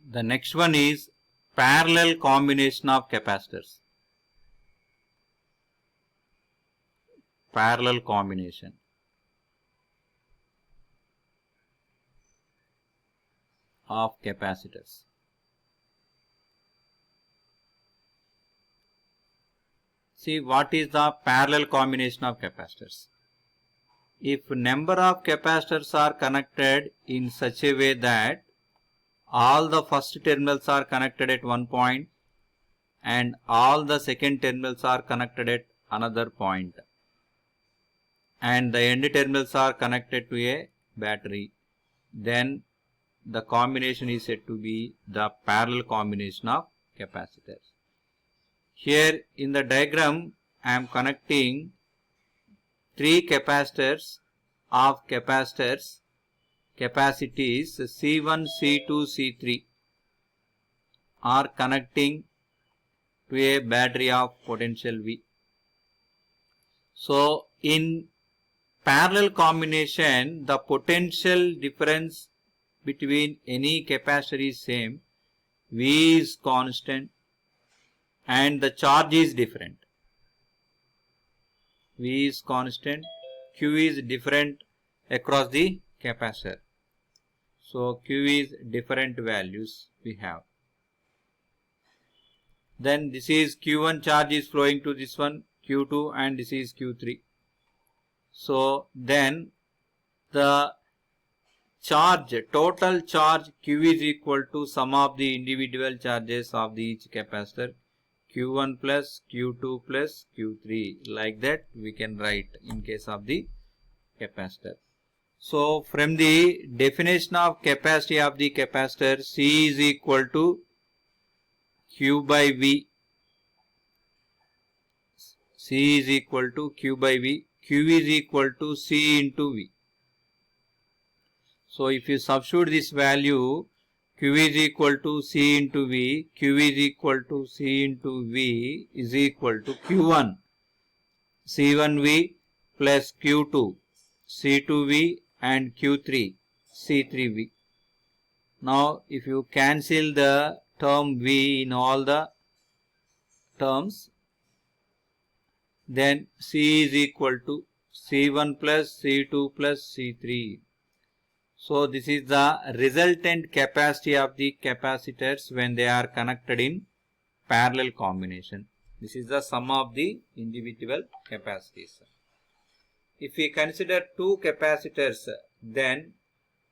The next one is parallel combination of capacitors. Parallel combination. Of capacitors. See, what is the parallel combination of capacitors? If number of capacitors are connected in such a way that all the first terminals are connected at one point and all the second terminals are connected at another point, and the end terminals are connected to a battery, then the combination is said to be the parallel combination of capacitors. Here in the diagram I am connecting three capacitors of capacities C1, C2, C3 are connecting to a battery of potential V. So in parallel combination, the potential difference between any capacitor is same, V is constant and the charge is different. V is constant, Q is different across the capacitor. So Q is different values we have. Then this is Q1 charge is flowing to this one, Q2, and this is Q3. So then the charge, total charge Q is equal to sum of the individual charges of the each capacitor, Q1 plus Q2 plus Q3. Like that we can write in case of the capacitor. So from the definition of capacity of the capacitor, C is equal to Q by V. C is equal to Q by V. Q is equal to C into V. So if you substitute this value, Q is equal to C into V, Q is equal to C into V is equal to Q1 C1V plus Q2 C2V and Q3 C3V. Now if you cancel the term V in all the terms, then C is equal to C1 plus C2 plus C3. So this is the resultant capacity of the capacitors when they are connected in parallel combination. This is the sum of the individual capacities. If we consider two capacitors, then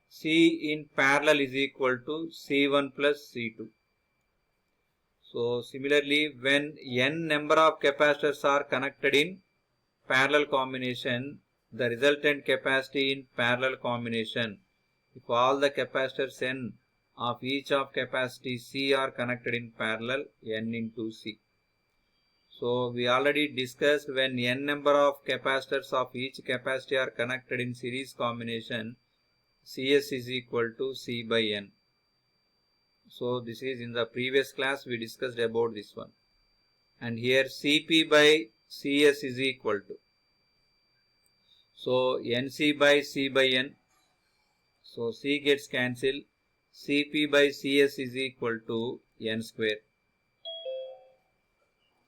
C in parallel is equal to C1 plus C2. So similarly, when n number of capacitors are connected in parallel combination, the resultant capacity in parallel combination, if all the capacitors n of each of capacity C are connected in parallel, n into C. So we already discussed when n number of capacitors of each capacity are connected in series combination, Cs is equal to C by n. So this is in the previous class we discussed about this one. And here Cp by Cs is equal to, so Nc by C by n. So C gets cancelled. Cp by Cs is equal to n square.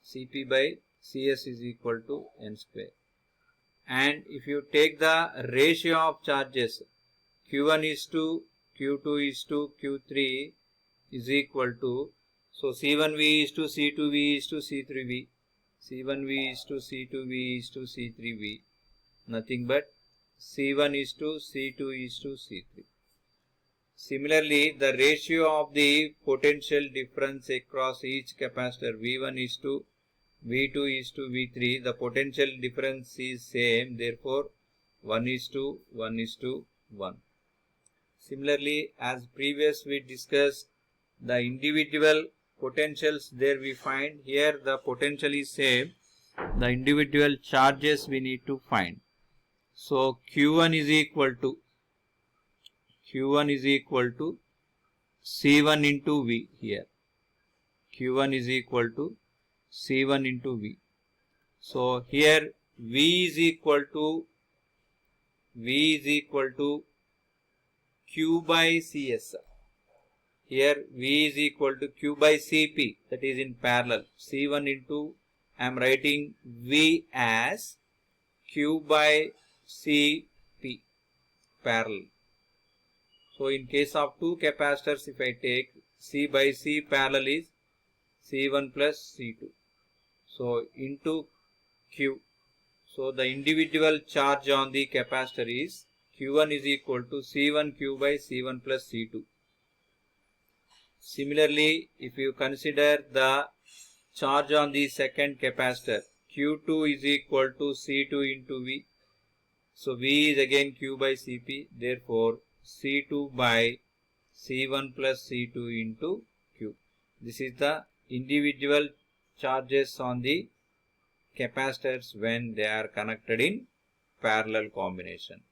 Cp by Cs is equal to n square. And if you take the ratio of charges, Q1 is to Q2 is to Q3 is equal to, so C1V is to C2V is to C3V. C1V is to C2V is to C3V. Nothing but C1 is to C2 is to C3. Similarly, the ratio of the potential difference across each capacitor, V1 is to V2 is to V3, the potential difference is same, therefore 1 is to 1 is to 1. Similarly, as previous we discussed, the individual potentials there we find, here the potential is same, the individual charges we need to find. So Q1 is equal to C1 into V here. Q1 is equal to C1 into V. So here V is equal to Q by Cs. here V is equal to Q by Cp, that is in parallel. C1 into, I am writing V as Q by Cp parallel. So in case of two capacitors, if I take C by C parallel is C1 plus C2. So into Q. So the individual charge on the capacitor is Q1 is equal to C1Q by C1 plus C2. Similarly, if you consider the charge on the second capacitor, Q2 is equal to C2 into V. So V is again Q by Cp. Therefore, C2 by C1 plus C2 into Q. This is the individual charges on the capacitors when they are connected in parallel combination.